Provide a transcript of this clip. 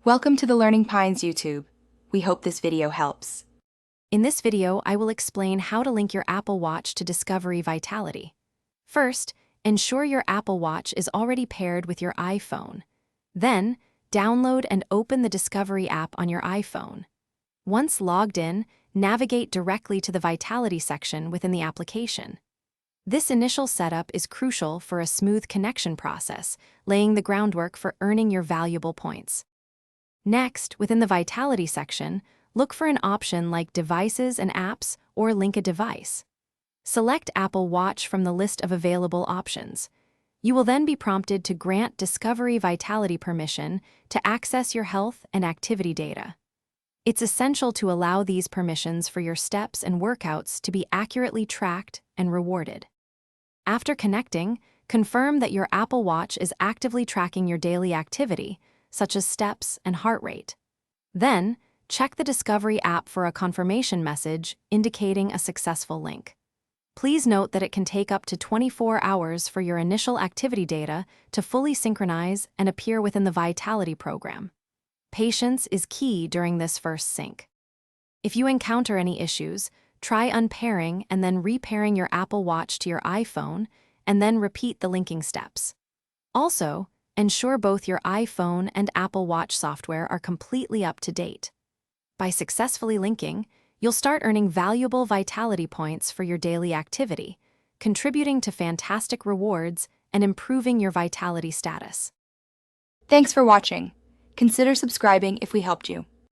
Welcome to the Learning Pines YouTube. We hope this video helps. In this video, I will explain how to link your Apple Watch to Discovery Vitality. First, ensure your Apple Watch is already paired with your iPhone. Then, download and open the Discovery app on your iPhone. Once logged in, navigate directly to the Vitality section within the application. This initial setup is crucial for a smooth connection process, laying the groundwork for earning your valuable points. Next, within the Vitality section, look for an option like Devices and Apps or Link a Device. Select Apple Watch from the list of available options. You will then be prompted to grant Discovery Vitality permission to access your health and activity data. It's essential to allow these permissions for your steps and workouts to be accurately tracked and rewarded. After connecting, confirm that your Apple Watch is actively tracking your daily activity, such as steps and heart rate. Then, check the Discovery app for a confirmation message indicating a successful link. Please note that it can take up to 24 hours for your initial activity data to fully synchronize and appear within the Vitality program. Patience is key during this first sync. If you encounter any issues, try unpairing and then repairing your Apple Watch to your iPhone, and then repeat the linking steps. Also, ensure both your iPhone and Apple Watch software are completely up to date. By successfully linking, you'll start earning valuable Vitality points for your daily activity, contributing to fantastic rewards and improving your Vitality status. Thanks for watching. Consider subscribing if we helped you.